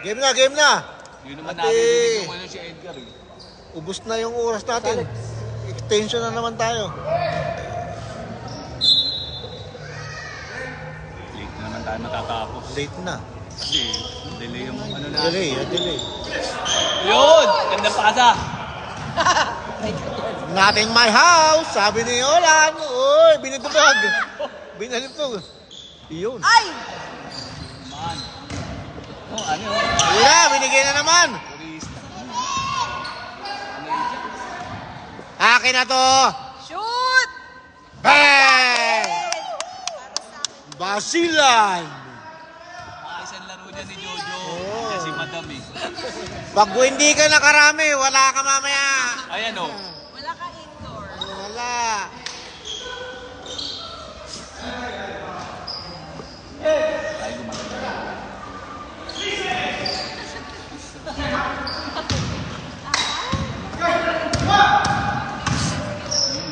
Game na, game na. Yun naman natin yung ano si Edgar eh. Ubus na yung oras natin. Extension na naman tayo. Late na naman tayo matatapos. Late na. Kasi delay yung ano natin. Delay. Yun! Ganda pasa! Nating my house, sabi ni Olan. Uy, binitubag. Binalitog. Iyon. Ay! Man. Oh, ano? Wala, binigay na naman. Akin na to. Shoot! Bang! Basilan. Isang laro niya ni Jojo. Oh. Kasi madam eh. Pag hindi ka nakarami, wala ka mamaya. Ayan o. Wala ka indoor. Wala. Ay, gumaganda.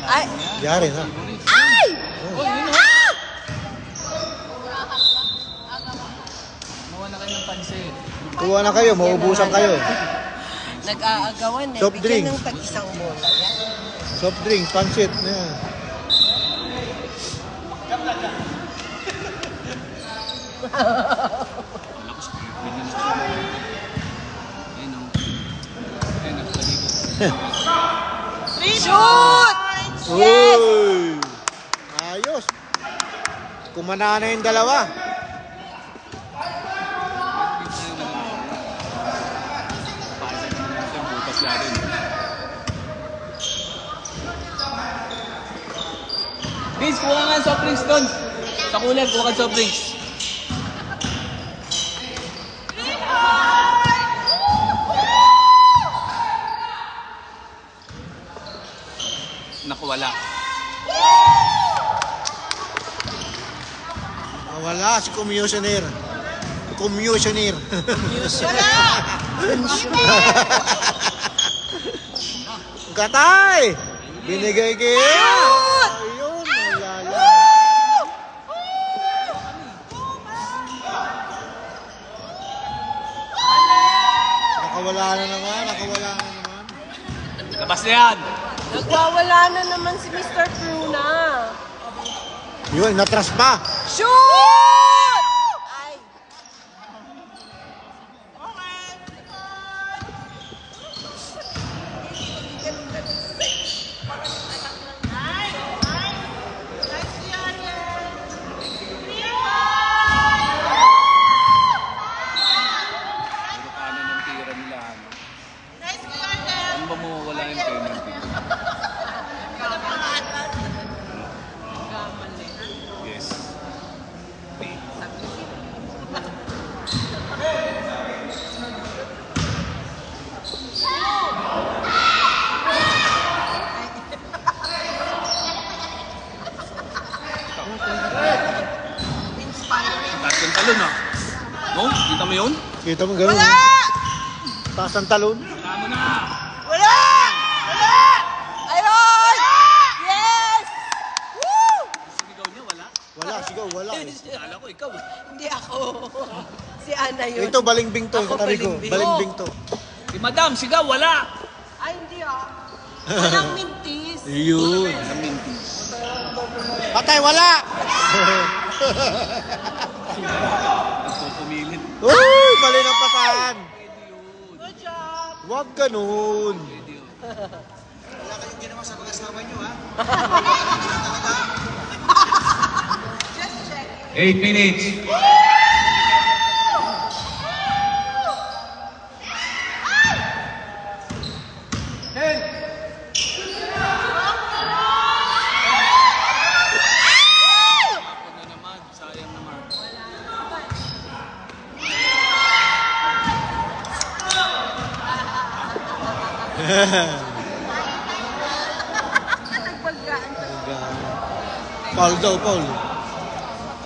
Ay! Yari na. Ay! Oh, yun o. Ah! Nawa na kayo ng pansit. Kuha na kayo, maubusan kayo. Nag-aagawan eh. Soft Bigyan drink. ng tag-isang bola. Yan. Soft drink, pansit. Yan. Malakas. Ganyan siya. Ayun o. Ayun o. Shoot! Yes! Uy! Ayos. Kumana na yung dalawa. Butas natin. Vince, kuha nga soft drinks doon. Sa cooler, kuha ka soft drinks. Naku, wala. Wala si commissioner. Commissioner. Wala! Katay! Binigay kayo! Shoot! Ayun, malala. Nakawala na naman. Labas na yan. Nagwawala na naman si Mr. Pruna. Yun, natras pa. Shoot! Ay! Puro kanan ng tira nila. Ano ba mawawala yung penalty? Yes. Taas yung talon ah. No? Kita mo yun? Kita mo gano'n. Wala! Taas ang talon. Tama na! Wala! Wala! Ayun! Yes! Woo! Sinigaw niya, wala? Wala, sigaw, wala. Kala ko ikaw. Hindi ako. Si Ana yun. Ito, balimbing to. Ako, Katabi ko. balimbing. Balimbing to. Si Madam, sigaw, wala! Ay, hindi ah. Walang mintis. Yun. Ang mintis. Patay, wala! Nagpupumilit. Uy, mali ng patahan. Good job. Huwag ganun. Wala kayong ginawa sa mga asawa nyo, ha? 8 minutes. Ako na naman, sayang naman. Nagpagkaan ka. Paul daw, Paul.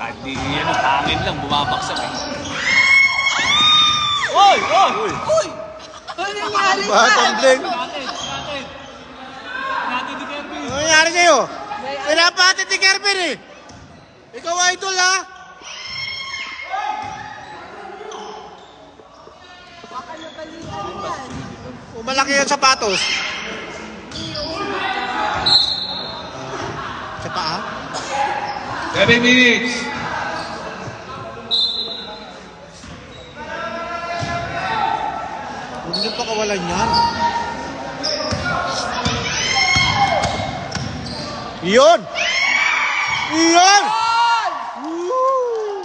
Kahit di yan, hangin lang, bumabaksak eh. Oy! Oy! Uy, Uy! Ano nangyari ba, ka? tumbling? Natin! Natin! Natin ni Kervin! Ano nangyari sa'yo? Pinapatid ni Kervin eh. Ikaw idol ha? Kung malaki yung sapatos. Sa paa? 7 minutes. Huwag niyo pa kawalan yan. Iyon! Iyon! Woo!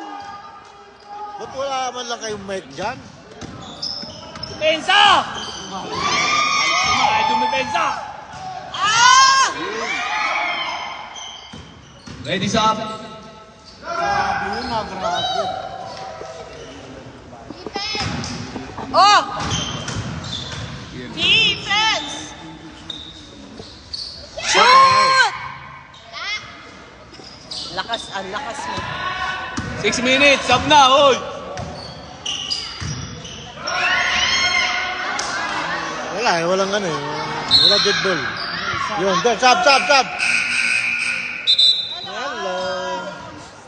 Ba't wala man lang kayong mic dyan? Depensa! Ay, dumipensa! Ah! Ready sa up. Grabe yun na, grabe. Oh! Defense! Shoot! Lakas, ang lakas mo. 6 minutes, sub na, hoy! Wala eh, walang ano eh. Wala dead ball. Yun, doon, sab! Hello.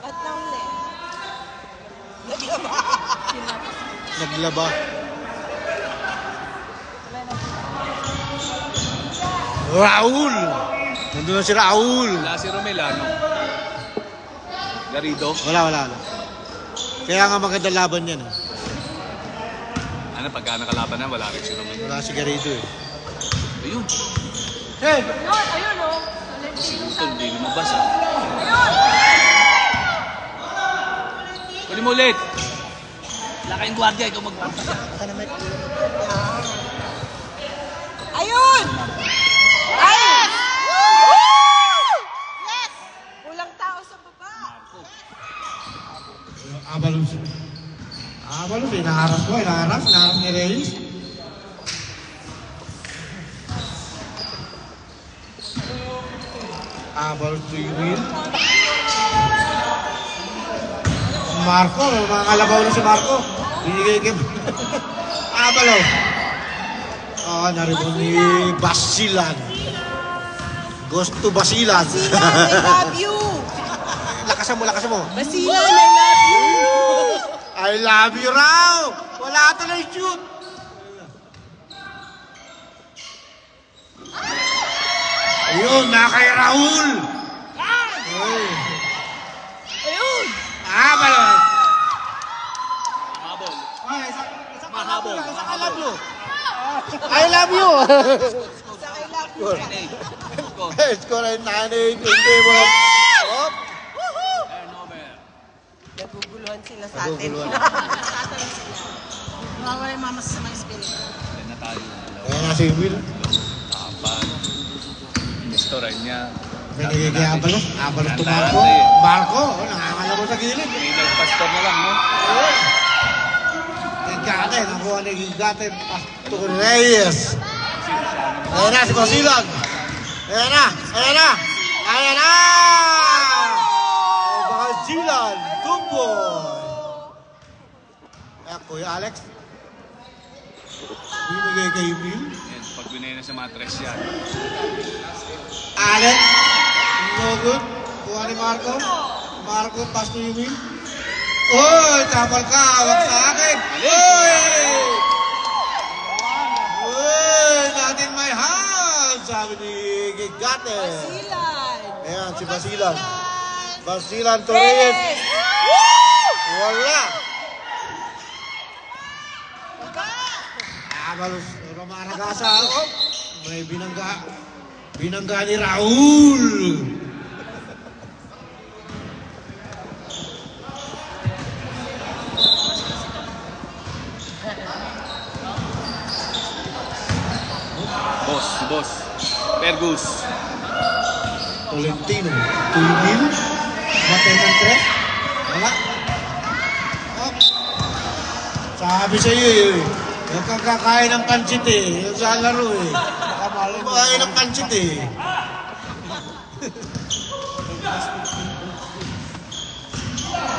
Ba't na uli? Naglaba. Raul! Nandun na si Raul. Wala si Romel, ano? Garrido. Wala. Kaya nga maganda laban yan eh. Ano, pagka nakalaban na, wala rin si Romel. Wala si Garrido eh. Ayun. Hey! Ayun oh. Si Utol, hindi lumabas, ah. Pwede mo ulit. Wala kayong gwardiya, ikaw mag-gwardiya. Ayun! Ay! Woo! Yes! Kulang tao sa baba. Abalos. Abalos, inaharas ni Reyes. Abalos to you win. Marco, mga kalabaw na si Marco. Binigay kay Abalos. Narito ni Basilan. Gusto Basilan. Basilan, I love you! Lakasan mo. Basilan, I love you! I love you raw! Wala ito na shoot! Ayun, na kay Raul! Ayun! Balon! Habol. Mahabol. I love you! Sa I love you. 9-8. Score ay 9-8 in favor. Op! Turnover. Naguguluhan sila sa atin. Naguguluhan. Tatanong sila. Nawawala yung mama sa mga spirit. Then na tayo. Ayan na si Will. Tapan. Restaurant niya. Binigay kay Abalos. Abalos to Marco. Marco, nakakalabo sa gilid. May nagpastor na lang, no? Gigate, nakuha ni Gigate. Pastor Reyes. Ayan na si Basilan. Ayan na. Basilan, tumboy. Ayan, Kuya Alex. Binigay kay Will. Yan, pag binay na sa matres yan. Alex. No good. Kuha ni Marco. Marco, pass to you, Will. Oy, tapal ka. Wag sa akin. Oy, not in my hands. Sabi ni Gigate. Basilan! Ayan, si Basilan. Basilan to Reyes. Yes! Wala. Abalos, Romaragasa. Oh, may binangga ni Raul. Boss. Fergus. Tolentino. Tuyubil. Matay ng tres. Wala. Oh. Sabi sa iyo eh. Huwag kang kakain ng pansit eh. Yung sa laro eh. Kakain ng pansit eh.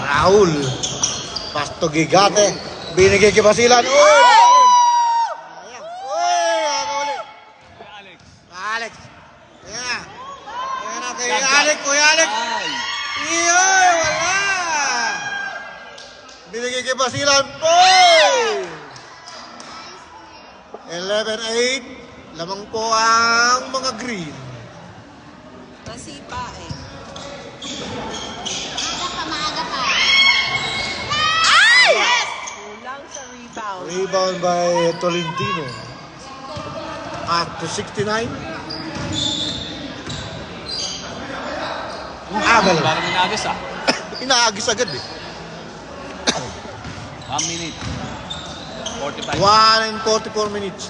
Raul. Pasto Gigate. Binigay kay Basilan. Uy! Alex. Alex. Ayan na kay Alex. Kuya Alex. Ay. Iyoy! Wala! Binigay kay Basilan. Boy! 11-8. Lamang po ang mga green. Masipa eh. Maaga pa. Yes! Kulang sa rebound. Rebound by Tolentino. At to 69. Agal. Parang inagis ah. Inaagis agad eh. 1 minute. 45. 1 and 44 minutes.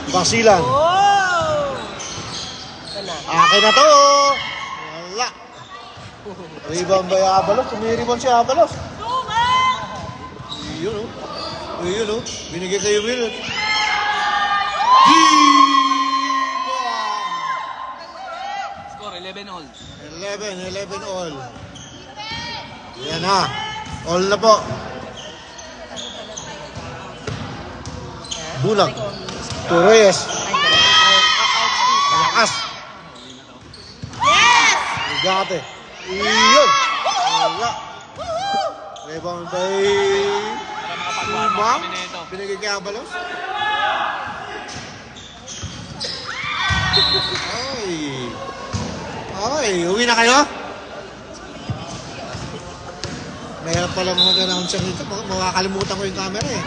Basilan. Oh! Ito na. Akin na to. Wala. Rebound by Abalos. Sumiri-rebound si Abalos. Yun o. Yun o. Binigay kayo Will. Score 11 all. 11 all. Yan na. All na po. Bulag. Torres. Malakas. Yes! Ligate. Iyon. Wala. Rebound by Para makapag-1 Tumang. kami nito. Binigay kay Abalos. Ay, uwi na kayo? Mahirap pala mag-announcer nito. Makakalimutan ko yung camera eh.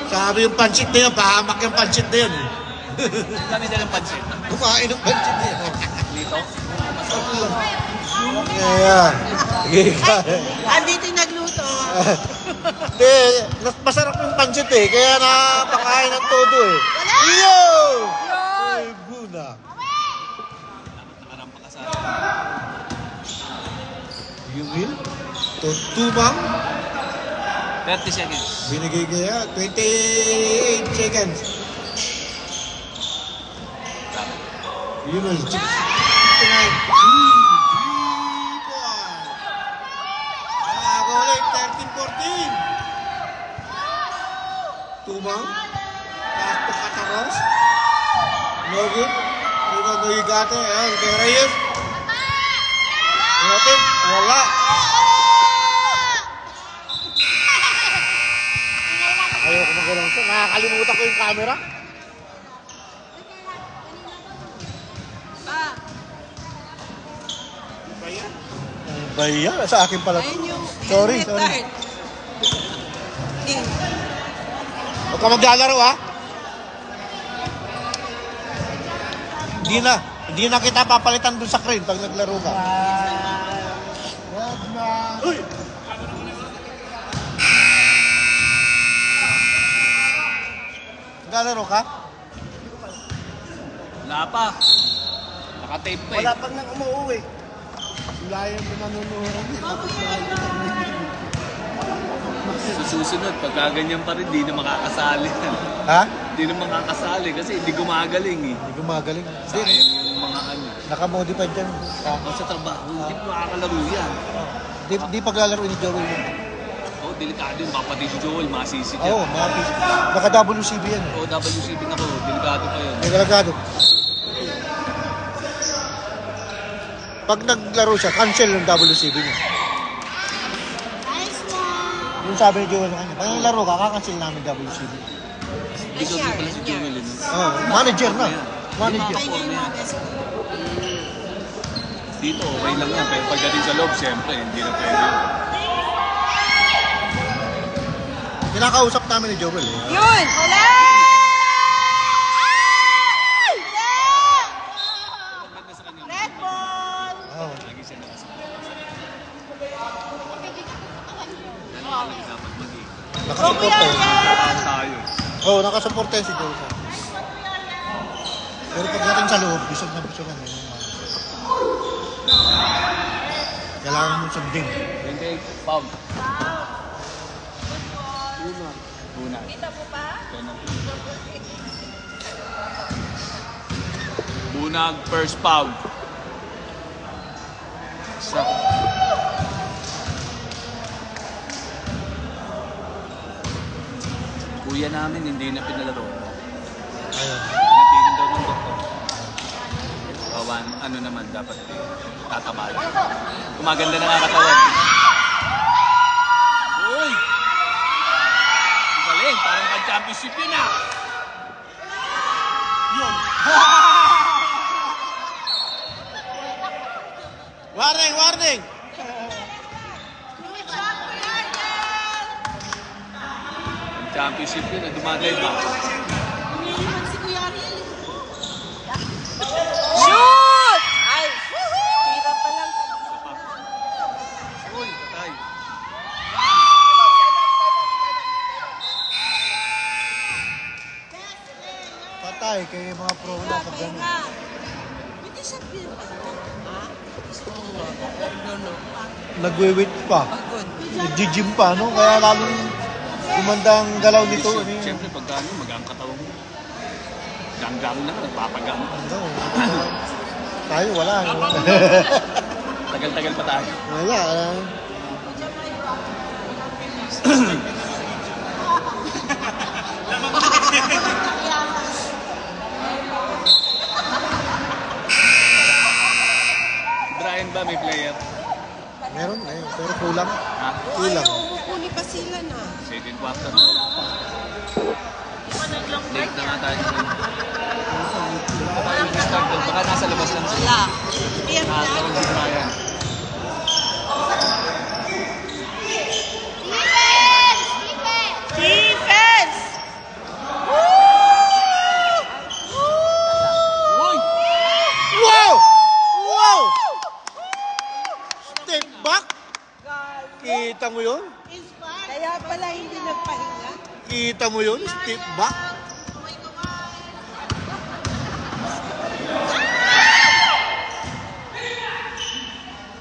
Sabi yung pancit na yun, pahamak yung pancit na yun eh. Kami din ang pansin. Kumain ng pancit na yun. Dito. Ayan. Andito yung nagluto. Hindi, masarap yung pancit eh. Kaya napakain ng todo eh. Iyo! Ay, buna. Nakarampa ka sa Yung Will? Tumang? 30 seconds. Binigay kaya 28 seconds. Yun Will. 69. Golik, 13-14. Tumang. Taas po Kataros. No good. Rebound by Igate. Ayan, kay Reyes. Natin. Wala. Ayoko magalang siya. Nakakalimutan ko yung camera. Pa, Baya, sa akin pala. ayun yung Sorry, helmet sorry. card. Eh, Huwag ka maglalaro ha. Hindi na kita papalitan dun sa crane pag naglaro ka. Wag na. Uy! Naglalaro ka? Wala pa. Naka-tape pa eh. Wala pang nang umuwi. Wala yung pinanunuran. Sa susunod, pagka ganyan pa rin, di na makakasali. Ha? Di na makakasali kasi hindi gumagaling eh. Hindi gumagaling. Sayang Hindi. yung mga ano. Nakamodified yan. Ako sa trabaho, hindi mo makakalaro yan. Di paglalaro ni Joel yun. Oh, delikado yun. Baka pati si Joel, masisi Oo, dyan. naka-WCB yan. Oo, WCP na ko. Delikado pa yun. May galagado. Pag naglaro siya, cancel yung WCB niya. Nice one. Yung sabi ni Joel sa kanya, pag naglaro ka, kakancel namin WCB. Hindi ko pala si Joel yun. Oh, manager na. Manager. ay, yung mga best ko. Dito, okay lang yan. Pero pagdating sa loob, siyempre, hindi na pwede yun. Kinakausap namin ni Joel eh. Yun! Wala! Maganda sa kanya. Red ball! Oh. Lagi siya nakasama. Ganun talaga dapat maging. Nakasuporta eh. Tayo. Oo, nakasuporta si Joel. Pero pagdating sa loob, bisog na bisog na. Kailangan mo sundin. 28 pound. Una. Kita mo pa? Bunag, first pound. Sa kuya namin hindi na pinalaro. Ayun. Natigil daw ng doktor. Kawan, ano naman dapat tatabay. Kumaganda na nga katawan. Uy! championship yun ah. Yun. Warning, warning! Championship yun, dumatay ba? Umiiwan si Kuya Ariel. Shoot! Ay, tira pa lang. Uy, patay. Patay kay mga pro na pag gano'n. Pahinga. Hindi siya pira. Nagwe-wait pa. Pagod. Nag-gym pa, no? Kaya lalong gumanda ang galaw nito. Ano yun? Siyempre, pag gano'n, magang katawan mo. Ganggang na, nagpapagang. Ano, tayo, wala. No? Tagal-tagal pa tayo. Wala. Brian ba may player? Meron, pero kulang. Ha? Kulang. Umupuni pa sila na. Second quarter na. Late na nga tayo. Start doon. Baka nasa labas lang sila. Wala. Ayan na. Nakatawag si Brian. Defense! Uy! Wow! Wow! Step back! Kita mo yun? Kaya pala hindi nagpahinga. Kita mo yun? Step back?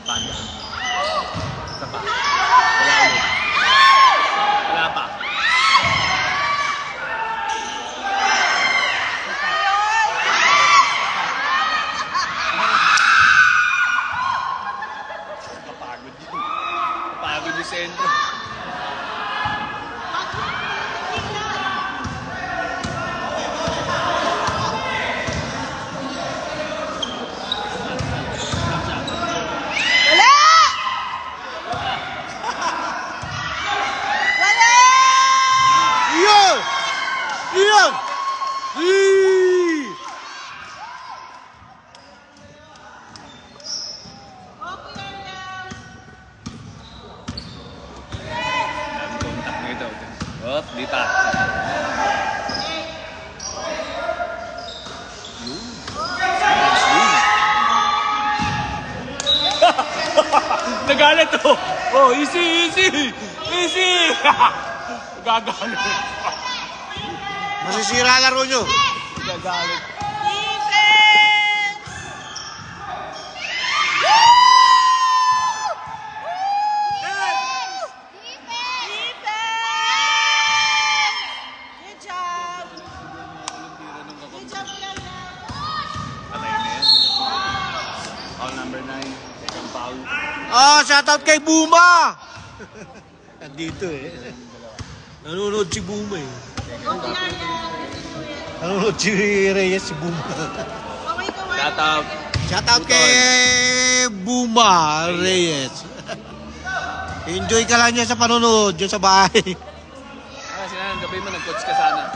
Panda. Isa pa. Wala ulit. Wala pa. Kapagod yun. Kapagod yung sentro. Wala! Wala! Yun! Yun! Yee! Daming contact nito. Op, dita. Yun. Nagalit to. Oh, easy, easy. Easy. Gagalit. Masisira laro nyo. Gagalit. Defense! Defense! Good job! Good job, Lala. Patay na yan. Foul number 9. Second foul. Oh, shoutout kay Buma! Nandito Nanonood si Buma Nanonood si Reyes si Buma. Shout out. Shoutout kay Buma Reyes. Enjoy ka lang niya sa panonood dyan sa bahay. Sinanang gabi mo, nag-coach ka sana.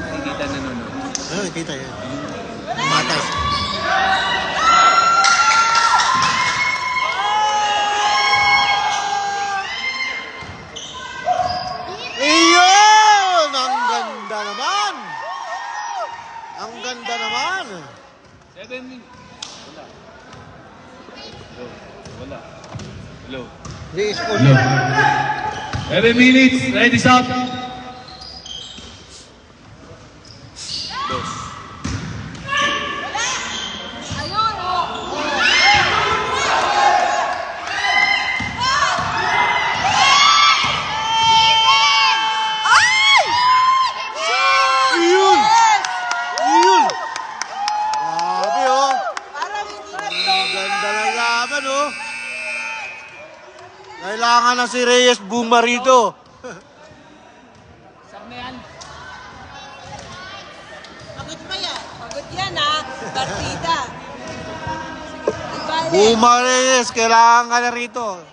Nakikita nanonood. Kita yan. Matas. Iyon! Ang ganda naman! Ang ganda naman! 7 minutes. Wala. Hello. Wala. Hello. Reyes on. 7 minutes. Ready, stop. Dos. Ayun, oh. Ay! Iyon! Iyon! Grabe Parang hindi Ang ganda ng laban Kailangan na si Reyes Buma rito. Saan na yan? Pagod pa yan. Pagod yan ha. Partida. Nagbalik. Buma Reyes, kailangan ka na rito.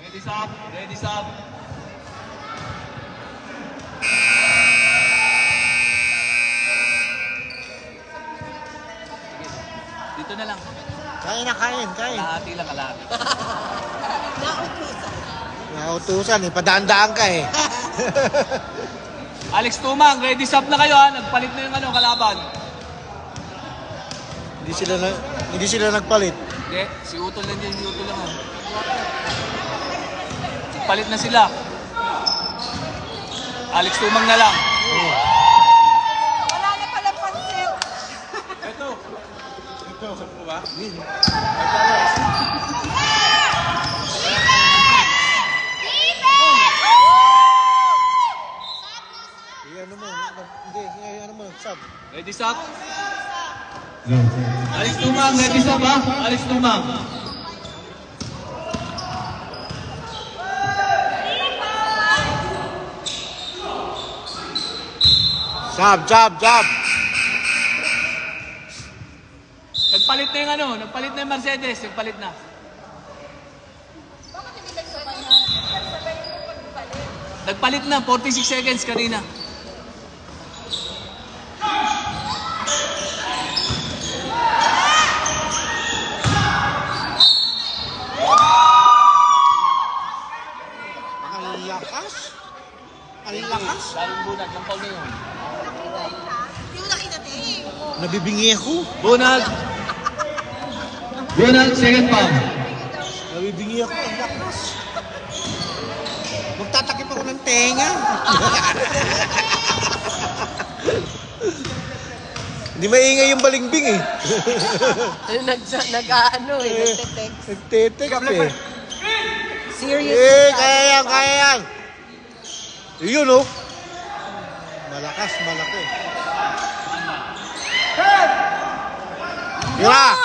Ready sub. Ready sub. Dito na lang. Kain na, kain. Kalahati lang, kalahati. Nautusan. Nautusan eh, padaan-daan ka eh. Alex Tumang, ready sub na kayo ha. Nagpalit na yung kalaban. Hindi sila nagpalit. Hindi, si Utol lang yan, si Utol lang ha. Palit na sila. Alex Tumang na lang. Wala na palang pansit. Ito. Sub. Ready sub? Alex Tumang, ready sub ha? Alex Tumang. Job. Nagpalit na yung nagpalit na yung Mercedes, nagpalit na. Nagpalit na, 46 seconds kanina. Ang lakas. Daling bunag, ng paul na yun. Hindi mo nakita, Dave. Nabibingi ako. Bunag! Bunag, second foul. Nabibingi ako. Ang lakas. Magtatakip ako ng tenga. Hindi maingay yung balimbing eh. Nag-text. Nagtetext eh. Serious. Kaya yan. Yun oh. Malakas, malaki. Yun na.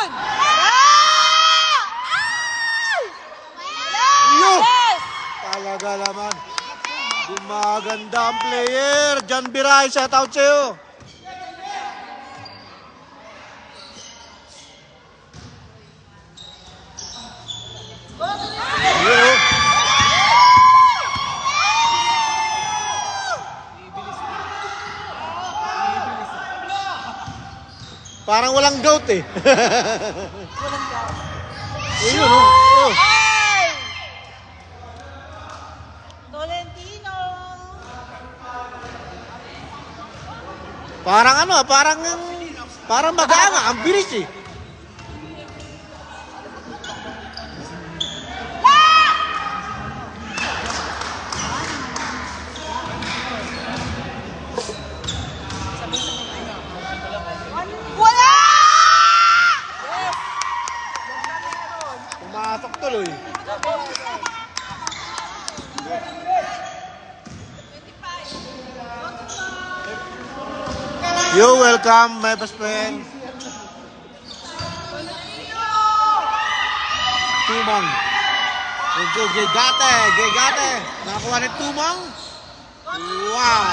Yun. Talaga naman. Gumaganda ang player. John Biray, shout out sa'yo. Yun oh. Parang walang goat eh. Walang daw. Yun oh. Ay! Tolentino. Parang mag-aanga. Ang bilis eh. Wala! Yes! Pumasok tuloy. Yo, welcome my best friend. Tumang. Gegate. Nakakuha ni Tumang. Wow.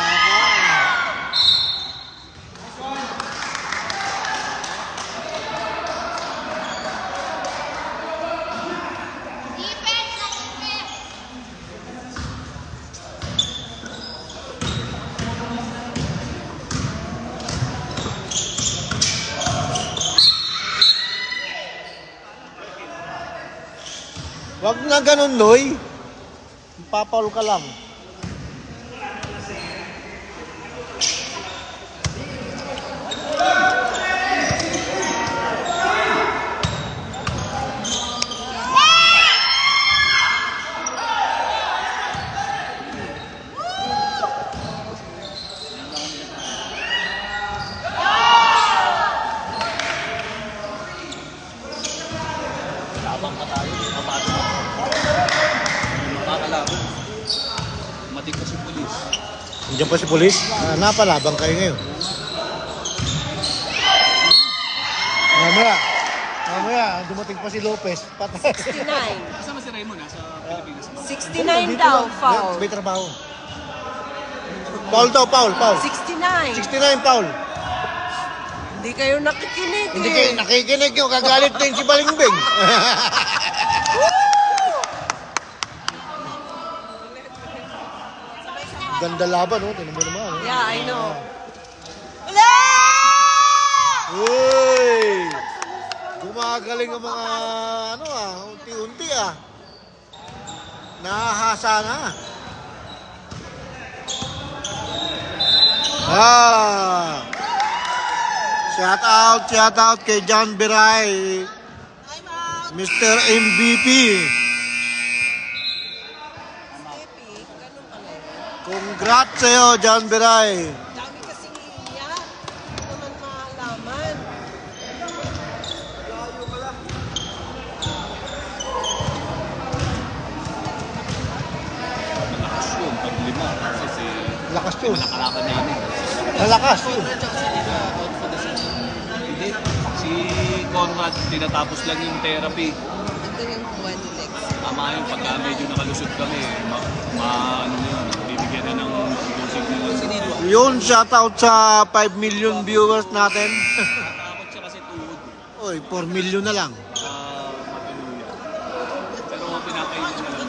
Wag na ganun, Noy. Papaul ka lang. Tabang pa tayo, mapatid. Makakalaban. Matik pa si pulis. Nandiyan pa si polis. Napalabang kayo ngayon. Mamaya, dumating pa si Lopez. Patay. 69. Kasama si Raymond sa Pilipinas. 69 daw, foul. May trabaho. Foul. 69. 69 foul. Hindi kayo nakikinig Hindi kayo nakikinig yung kagalit din si Balingbing. Ganda laban, oh. Tingnan mo naman. Oh. Yeah, I know. Wala! Uy! Gumagaling ang mga, unti-unti ah. Nahahasa na. Shout out kay John Biray. Mr. MVP. Congrats sa'yo, John Biray. Dami kasing iiyak. Hindi naman maalaman. Malakas yun, pag lima. Kasi Lakas yun. nakalakan namin. Malakas yun. Hindi. Si Conrad, tinatapos lang yung therapy. Ito yung buwan ni Lex. Tama yun, pagka medyo nakalusot kami, ano yun, bibigyan na ng dosing nila. Yun, shout out sa 5 million viewers natin. Natakot siya kasi tuhod. Oy, 4 million na lang. Matuluyan. Pero pinakainin na lang yun.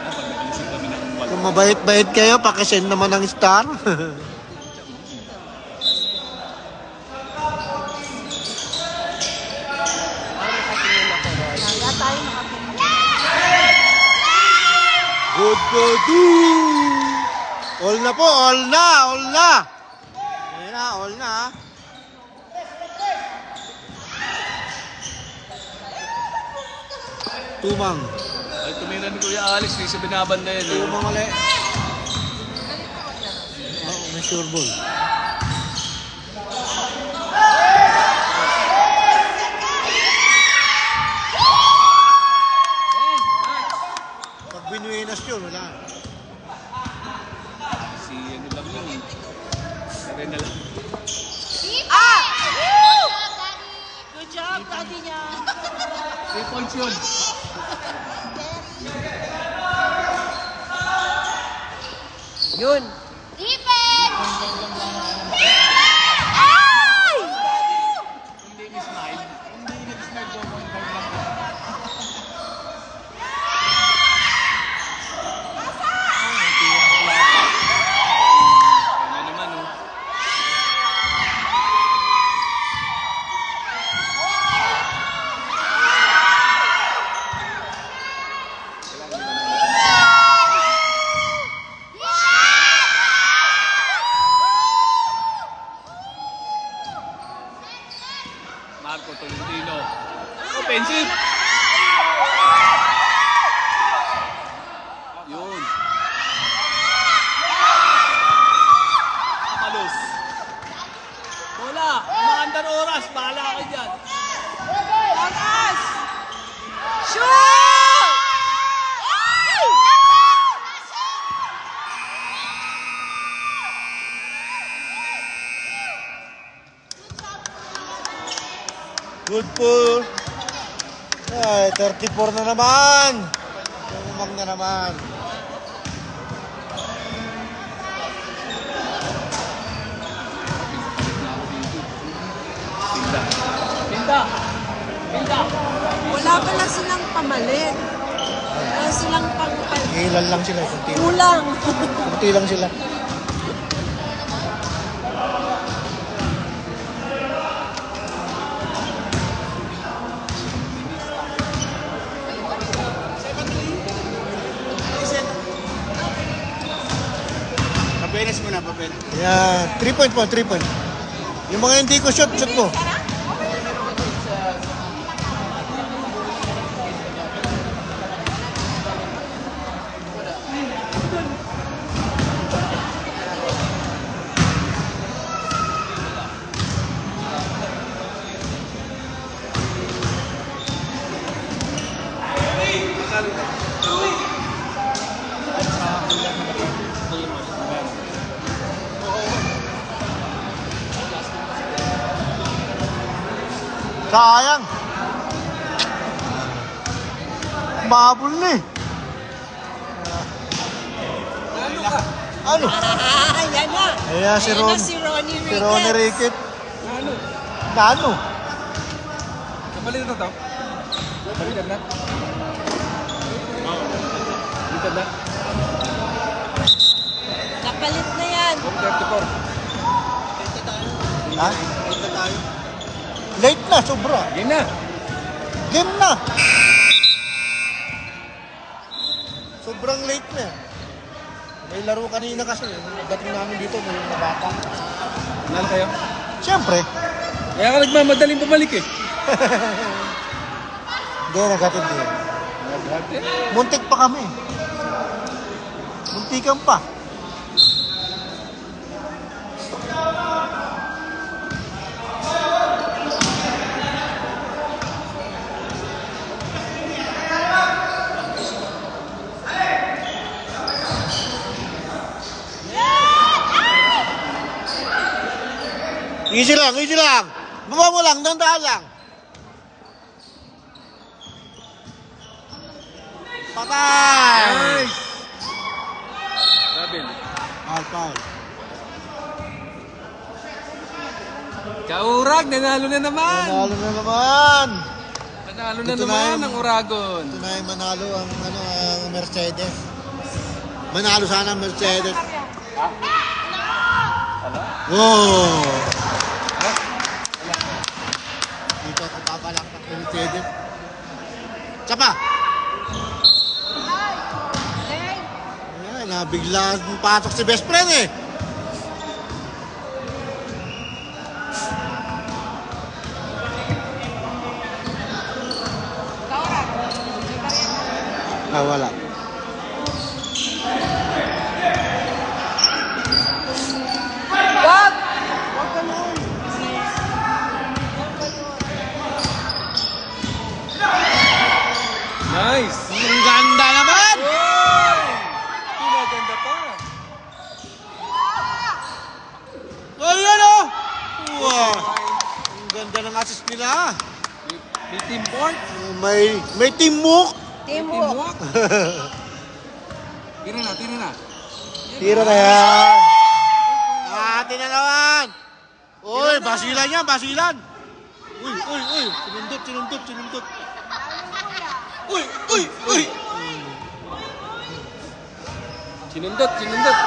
Pag nakalusot kami ng wala. Kung mabait-bait kayo, pakisend naman ng star. Kaya tayo nakapunta. Good, good, all na po, all na. Ayan na, all na. Tumang. Ay, tumira ni Kuya Alex, hindi siya binabanda yan. Eh. Tumang ulit. Oo, may sure ball. Pag binuenas yun, wala. Si ano lang yun eh. Kaya na lang. Ah! Good job, daddy niya. 3 points yun. Yun. Defense! Ay! Hindi ni-smile. Hindi ni-smile ko. 1 point lang. Ano naman oh. Marco Tolentino. Offensive! Yun. Kapalos. Bola! Umaandar oras. Bahala ka dyan. Oras! Shoot! Good pull. Ay, 34 na naman. Tumang na naman. Pinda. Pinda! Pinda! Wala pala silang pamalit. Wala silang Ilan lang sila, kunti. kulang. Kunti lang sila. Pabenes mo na, Papel. Yeah, 3 point po, 3 point. Yung mga hindi ko shoot mo. Sayang. Babol na eh. Ano? Yan na. Ayan si Ayan Ron. na si Ronnie Ricketts. Si Ronnie Ricketts. Ano? Kapalitan na to? Balikan na? Oo. Balikan na? palit na yan. 34. Ha? Punta tayo. Late na, sobra. Game na. Game na. Sobrang late na. May laro kanina kasi. Dating namin dito, may mga bata. Nanalo kayo? Siyempre. Kaya ka nagmamadaling bumalik eh. Hindi, nagatid din. Muntik pa kami. Muntikan pa. Easy lang, easy lang. Baba mo lang, dandahan lang. Patay! Nice! Robin. Alpal. Kaurag, nanalo na naman! Manalo na naman. Nanalo na Ito na naman yung- ang Uragon. Ito na yung manalo ang, ang Mercedes. Manalo sana ang Mercedes. Wow! Dito ako papalakpak ng Mercedes. Tsapa! Ayan, nabigla patok si best friend eh. Ah, wala. Wag! Nice! Ang ganda naman! Wow! Pinaganda pa. Ayan o! Wow! Ang ganda ng assist nila. May teamwork. May teamwork. Teamwork. Tira na, tira na. Tira na yan. Atin na naman. Uy, basilan yan, basilan. Uy, uy, uy. Sinundot, sinundot, sinundot. Uy, uy, uy. Sinundot, sinundot.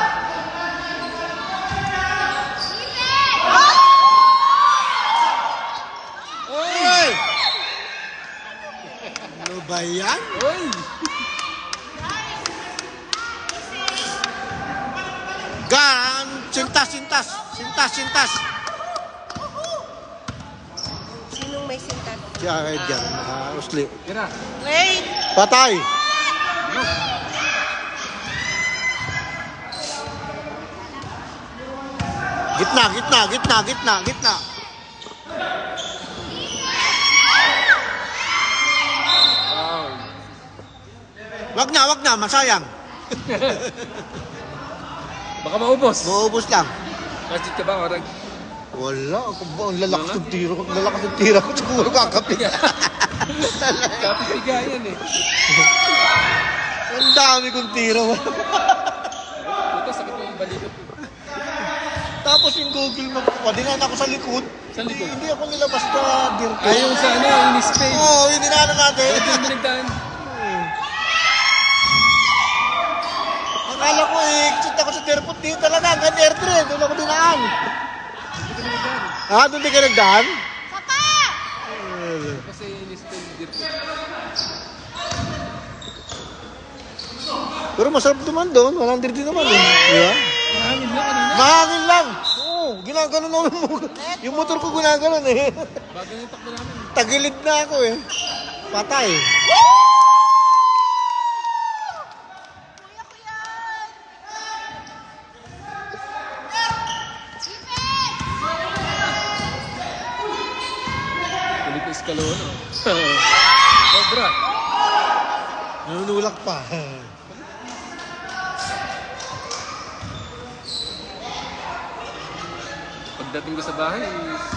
Uy! Ano ba yan? Uy! Gan, sintas, sintas. Sintas, sintas. Sinong may sintat? Siya kayo dyan, Usli. Tira. Wait! Patay. Gitna, gitna, gitna, gitna, gitna. Wow. Wag na, masayang. Baka maubos. Maubos lang. Masjid ka ba? Orang. Wala, ako ba? Ang lalakas ng tiro ko. Ang lalakas ng tira ko. Siguro kakapit. Kapipigayan eh. Ang dami kong tira. Puta, sakit mo yung balikat. Tapos yung Google Map ko, dinaan ako sa likod. Sa likod? Hindi ako nilabas na dirko. Ayaw sa ano, yung space. Oo, yung dinaanan natin. Ito yung binigdaan. Akala ko exit ako sa airport dito talaga. Hanggang airtrain. Doon ako dinaan. Ha? Doon di ka nagdaan? Kasi yung space dito. Pero masarap naman doon. 100 din naman eh. Di ba? Mahangin na kanina. Mahangin lang. Oo, ginaganon naman mo. Yung motor ko ginaganon eh. Bago yung takbo namin. Tagilid na ako eh. Patay. Felipe Escalona. Sobra. Nanunulak pa. Pagdating ko sa bahay,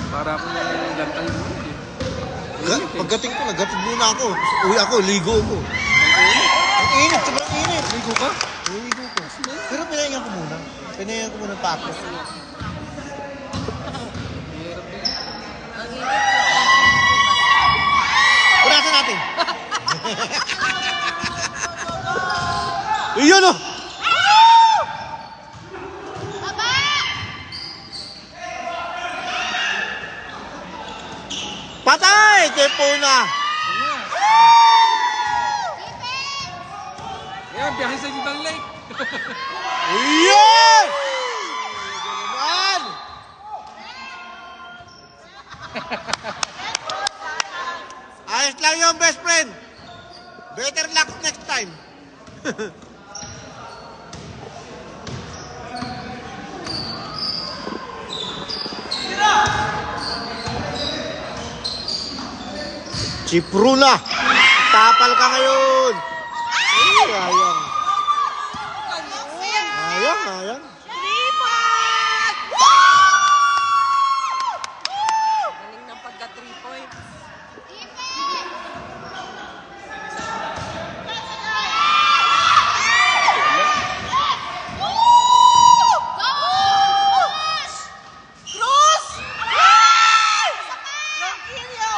para akong gantang buhay. Pagdating ko, naggatid muna ako. Uwi ako, ligo ko. Ang init, sobrang init. Ligo ka? Ligo ko. Pero pinahinga ko muna. Pinahinga ko muna pa ako. Mahirap din. Punasan natin. Iyon oh! Ay, tempo na. Ayan, biyahe sa Ibang Lake. Yan! Naman! Ayos lang yung best friend. Better luck next time. Chipruna. Tapal ka ngayon. Ay, ayang. Ayang. Lipat! Galing ng pagka 3 points. Cruz! Ronquillo!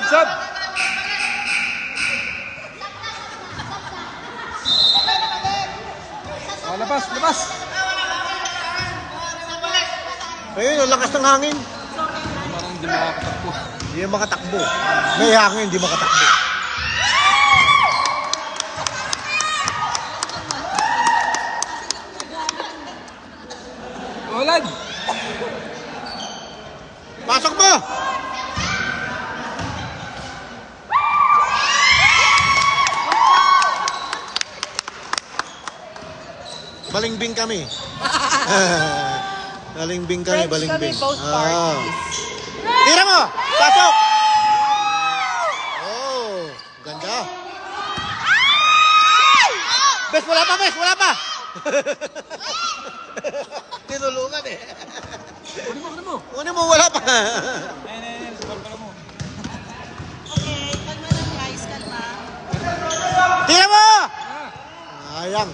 Sab! Oh, labas! Ayun, ang lakas ng hangin. Parang hindi makakatakbo. Hindi makatakbo. May hangin, hindi makatakbo. Olad! Pasok mo! Balingbing kami. Balingbing kami, Friends balingbing. kami, both parties. Tira mo! Pasok! Oh, ganda. Bes, wala pa, Bes! Wala pa! Tinulungan eh. Kunin mo! Kunin mo, wala pa. Okay, pag mo ng rice, kalma. Tira mo! Ayang.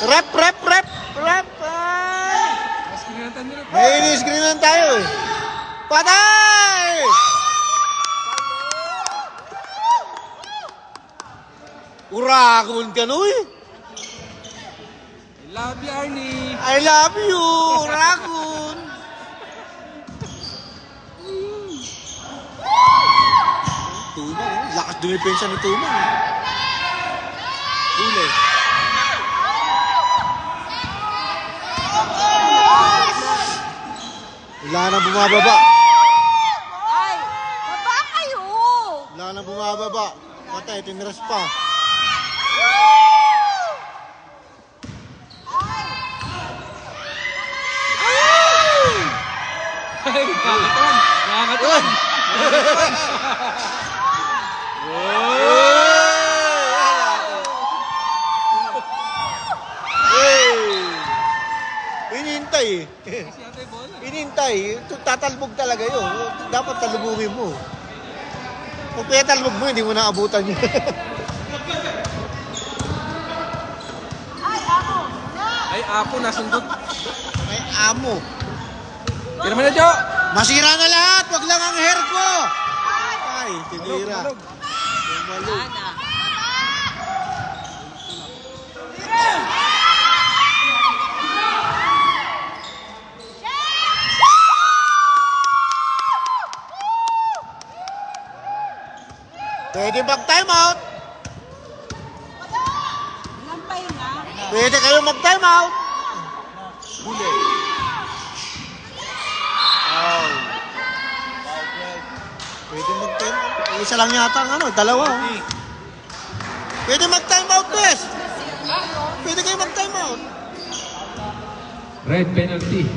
Rep. Screenatan nyo na po. May ini-screenan tayo eh. Patay! Urakon ka no eh. I love you, Arnie. I love you, Urakon. Tumang, lakas dumipensa ni Tumang. Uli. Wala nang bumababa. Ay! Baba kayo! Wala nang bumababa. Patay, tinras pa. Ay, nakakatuan. Inintay eh. Si ate bola. Inintay. Tatalbog talaga yun. Dapat talubugin mo. Kung kaya talbog mo, hindi mo naabutan yun. Ay, ako nasundot. May amo. Tira mo na, Jo. Masira na lahat. Wag lang ang hair ko. Ay, tinira. Malog. Tumalog. Ana. Pwede mag-time out. Lampay nga. Pwede kayo mag-time out. Huli. Pwede mag-time out. Isa lang yata ang ano, dalawa. Oh. Pwede mag-time out, Bes. Pwede kayo mag-time out. Red penalty.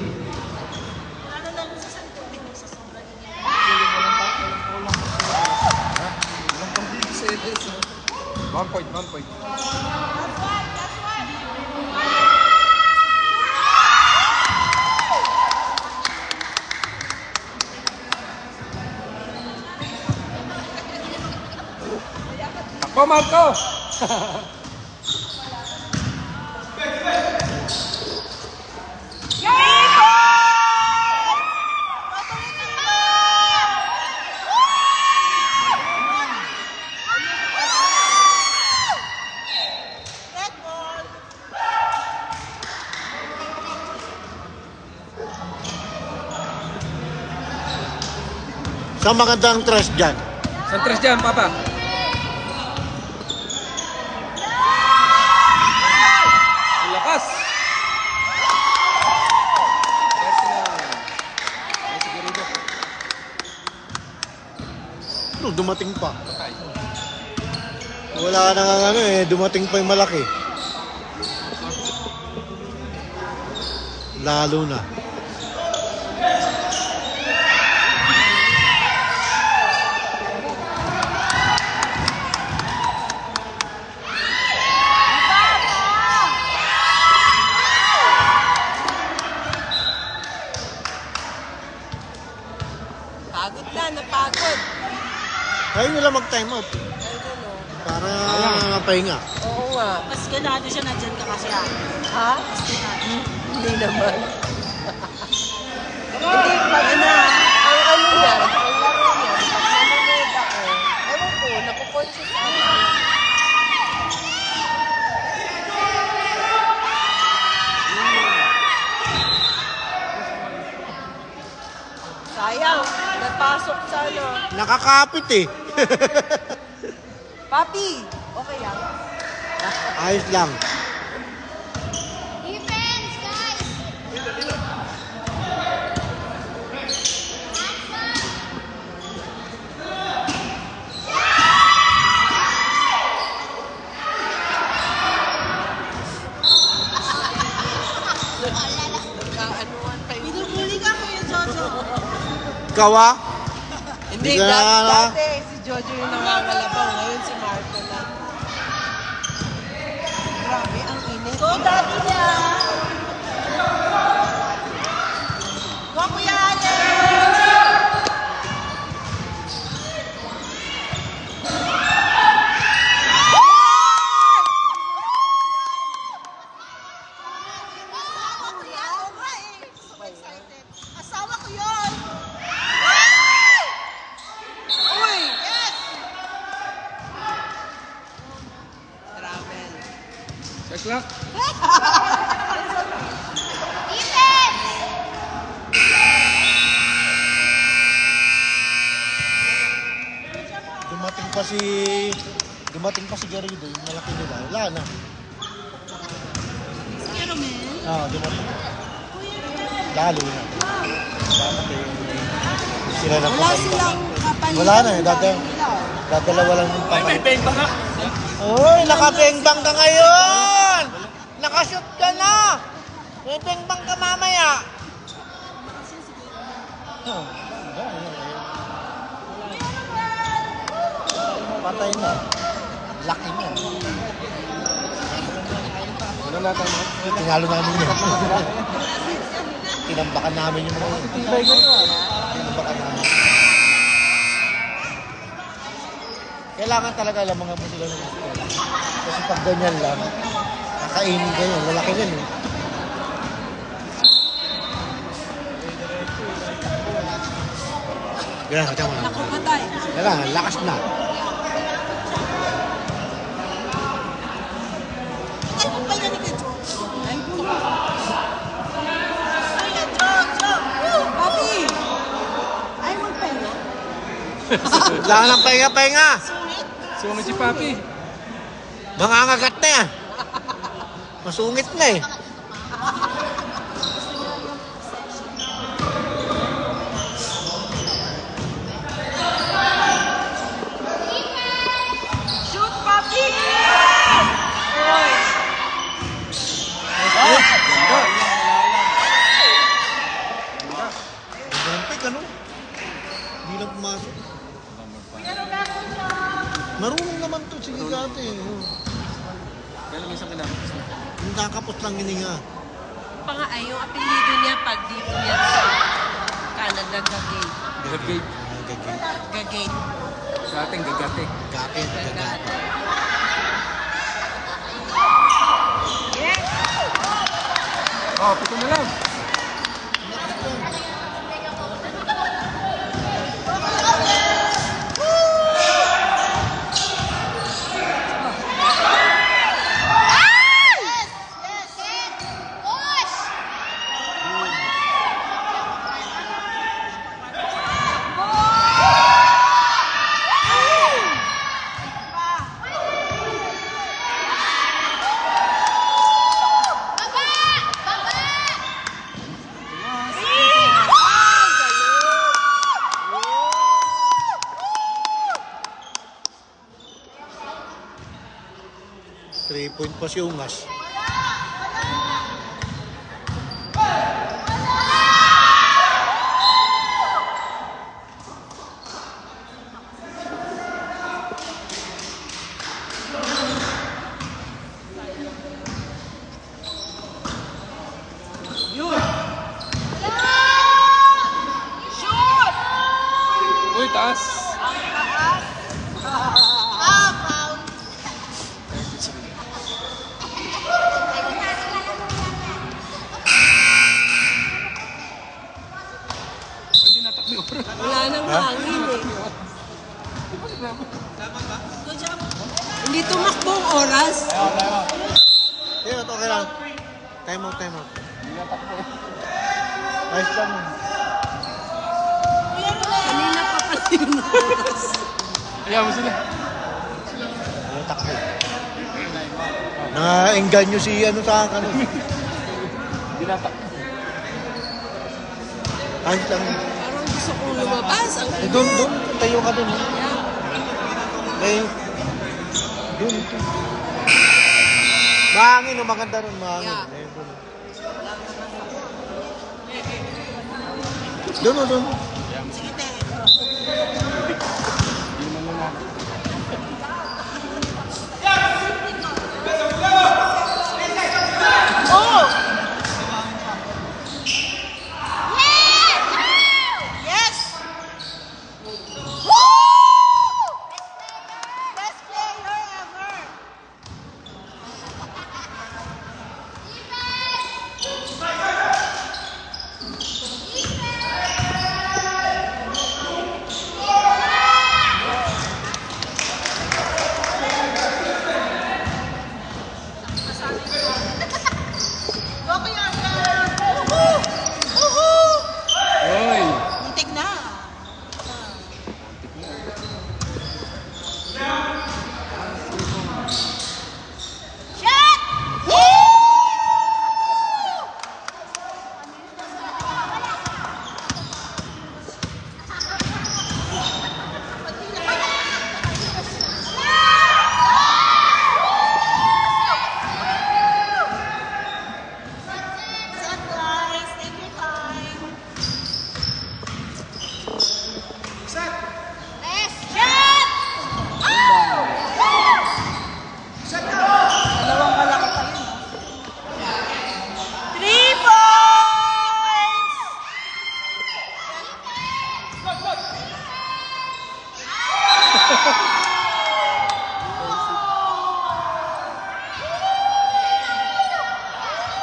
Ano lang sa santutin mo sa sobrang niya. 1 point. Marco, Marco! Red ball. Sa magandang trust dyan. Saan tres dyan, Papa? Ang lakas! No, dumating pa. Wala na nga ano eh, dumating pa yung malaki. Lalo na. Pagod na, napagod. Ayaw nila mag-time out. Para pahinga. Oo nga. Mas ganado siya nandyan ka kasi Ha? Hindi naman. Hindi, pag na, ang ano niya, ang laro niya, pag nanonood ako, ewan ko, nakukonsyos ako. Sayang, napasok sa ano. Nakakapit eh. Papi, okay lang. Ayos lang. Defense, guys! Nagkaanuan pa yun. Binubuli ka Kuya Jojo. Kawa? Hindi, Hindi ka na- dati si Jojo yung nangangalabaw, ngayon si Marco na. Grabe, ang init. Go, daddy niya. Go, Kuya Alex. Asawa ko yan. So excited. Asawa ko yun. Uy! Yes! Travel. Check lang. Defense! Dumating pa si Garrido, yung malaki nila. Wala na. Si Romel. Dumating. Lalo na. Dapat eh. Sila na Wala silang kapalit. Wala na eh. Dadalawa lang yung Ay, may benta ka! Uy, nakabengbang ka ngayon! Nakashoot ka na! May bengbang ka mamaya! Patay na. Laki na. Wala na tayo. Tinalo namin yun. Tinambakan namin yung mga yun. Tinambakan namin. Kailangan talaga alam mga mo sila ng gusto. Kasi pag ganyan lang, kakainin ganyan, lalaki yan eh. Ganyan, kacang mo na. Naku, patay. Kailangan, lakas na. Ay, kung pa yan ni Kuya Jojo. Ay, Kuya Jojo. Woo! Papi! Ay, magpahinga. Kailangan ng pahinga-pahinga. Sumit si Papi. Mangangagat na yan. Masungit na eh. Shoot, Papi! Uy! Grampik, ano? Hindi lang pumasok. Marunong naman to, sige dati. Kaya lang isang kinamit. Yung kakapot lang hininga. Pa nga ay, yung apelido niya pag dito niya sa Canada Gagay. Gagate. Gagate. Sa ating gagate. Gapit, gagapit. Oh, pito na lang. Push! 3-point pa si Ungas. Uy, taas. Hindi natakbi oras. Wala nang hangin eh. Hindi tumakbo ang oras. Ayun, okay lang. Time out, time out. Hindi natakbo. Ayos lang yun. Kanina pa pala yung oras. Kaya mo sila. Ano takbo? Na-engganyo si ano sa akin. Hindi natakbo. Ayos lang yun. Parang gusto kong lumabas. Ang Eh, doon. Tayo ka doon. Eh, doon. Mahangin, no? Maganda ron, mahangin. Yeah. Eh, doon. Doon. Hindi naman muna. Yes! Woo! Best player ever! Go, Kuya Arthur! Woohoo! Woohoo! Uy! Muntik na. Shot! Set, guys. Take your time. Yes! Shot! Dalawang malaki pa yun. 3 points!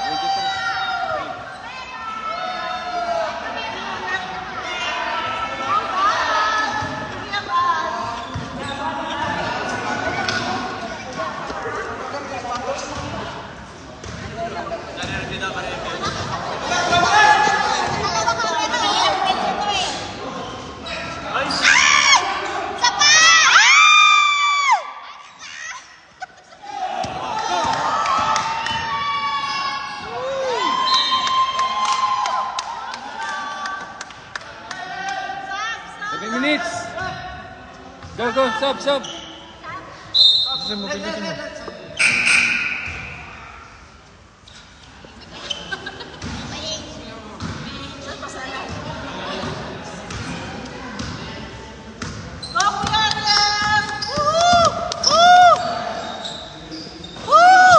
Medyo pa rin. Seven minutes. Go, go, sub. Gusto mo, pilitin mo. Go, Kuya Arthur! Woohoo! Woo! Woo!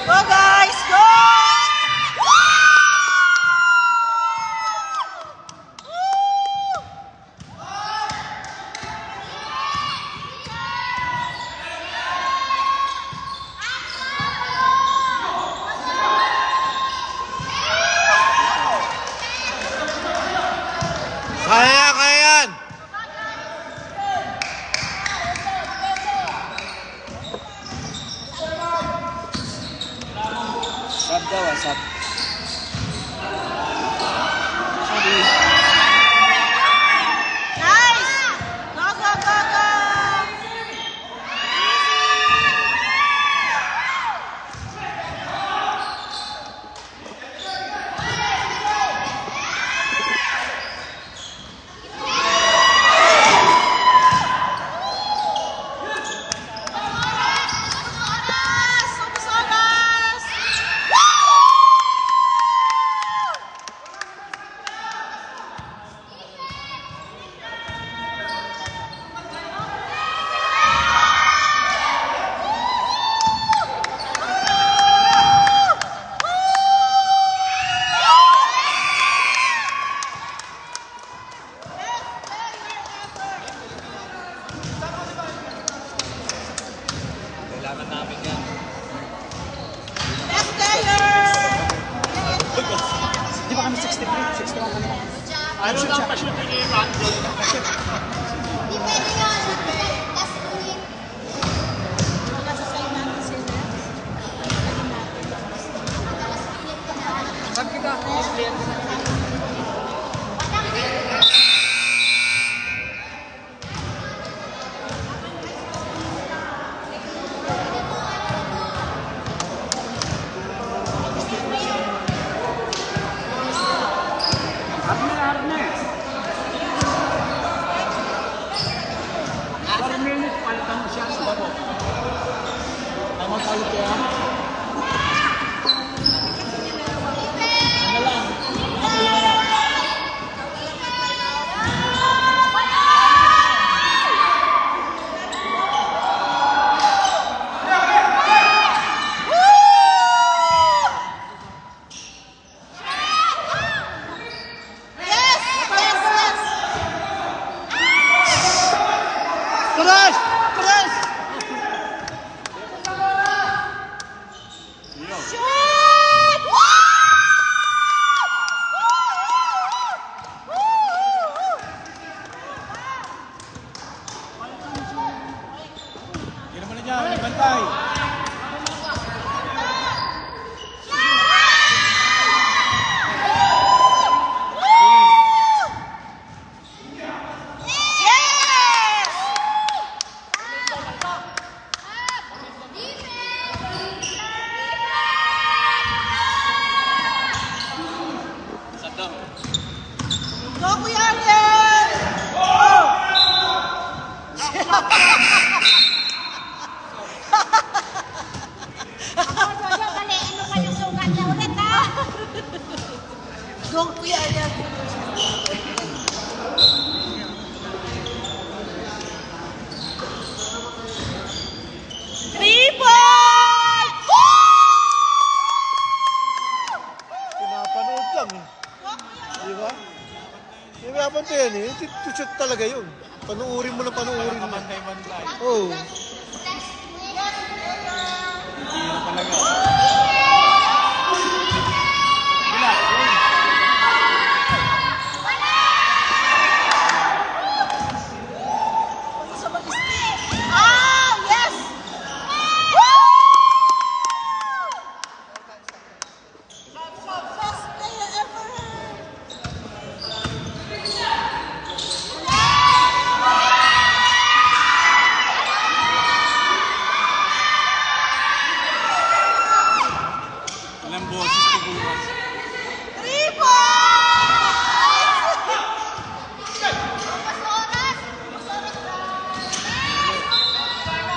Go guys, go! Kaya, kaya yan! Sub daw, sub. Nice! Go, go, go, go! Somos oras! Kailangan namin yan. Best player! Di ba kami 63? 61 kami lang. Di pwede yun. Last week. Nasa side natin sila. Sabi kita, mas player. Yes! Yes! Yes! Tres! Tres! Shoot! Hindi naman na dyan, walang bantay. Yes! Sub daw. Go, Kuya Ariel! Jojo, bali, ano pa yung sugat niya ulit, ha? Go, Kuya Ariel! 3-point! Pinapanood lang eh. Di ba? Hindi ba pantay yan eh. Shoot talaga yun. Panuurin mo na panuurin mo. Bantay-bantay. Oo. Tira talaga. Sa mag-stick. Ah, yes! Woo! Best player ever! Ilang boses ko bukas. 3 points!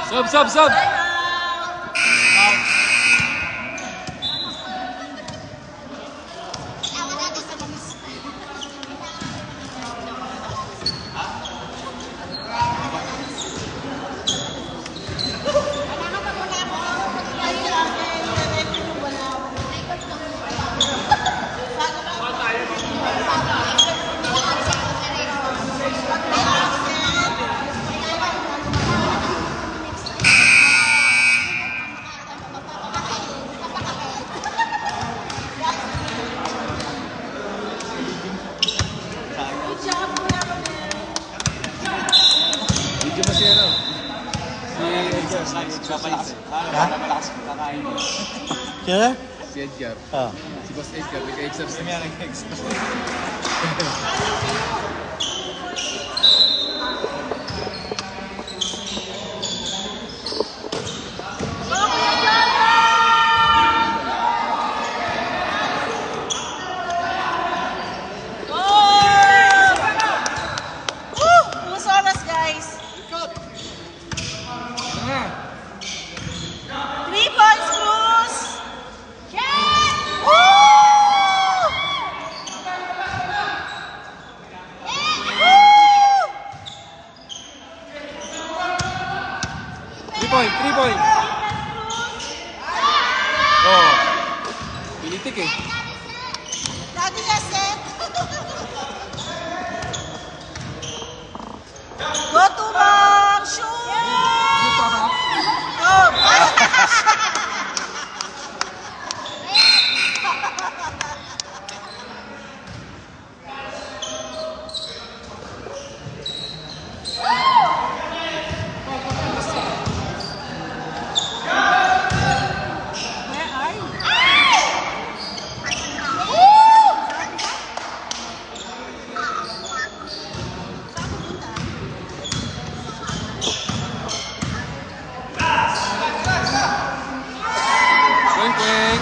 Sub, sub, sub! Exercise eh. Ha? Malakas kakain eh. Sino? Si Edgar. Ah. Si Boss Edgar, nag-exercise. Nag-exercise. Bukas oras, guys. 3 points, Cruz. Woo! Woo! 3 point, 3 point. Oh. Pinitik eh. Daddy Yaset. Go to Bang! Shoot! Go! Where are you? Kweng, kweng.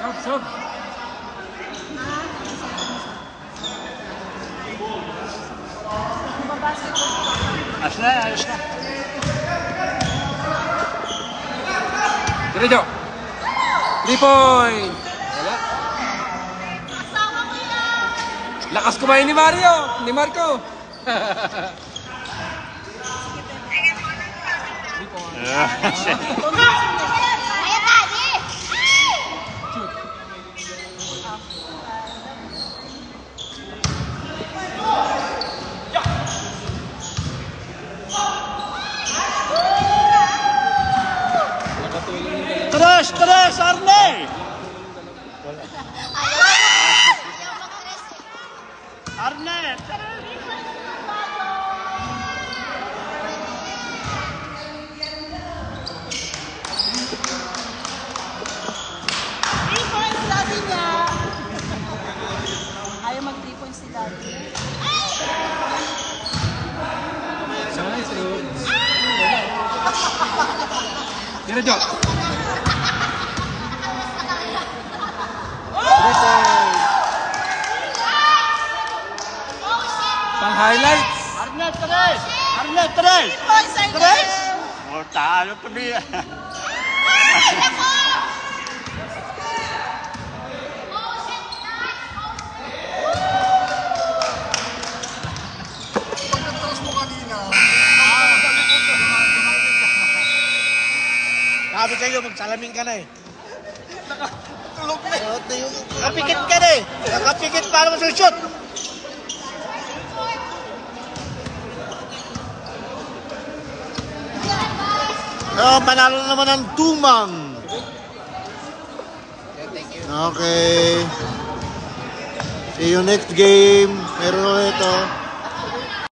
Stop, stop. Ayos na, ayos na. Diretso. 3 point. Wala. Lakas kumain ni Mario. Ni Marco. Kaya Daddy! Nakatulong yung dalawa. Tres, tres, Arne! Arne! Three points, Daddy niya. Ayaw mag 3 points si Daddy. Nice, Rod. Diretso. 3 point. Pang highlights. Arne, tres! Arne, tres! 3 points, Arne. Tres! Oh, talo to be. Sabi sa'yo, magsalamin ka na eh. Nakatulog na eh. Nakapikit ka na eh. Nakapikit para masushoot. Panalo na naman ang Tumang. Okay. See you next game. Meron ulit ito.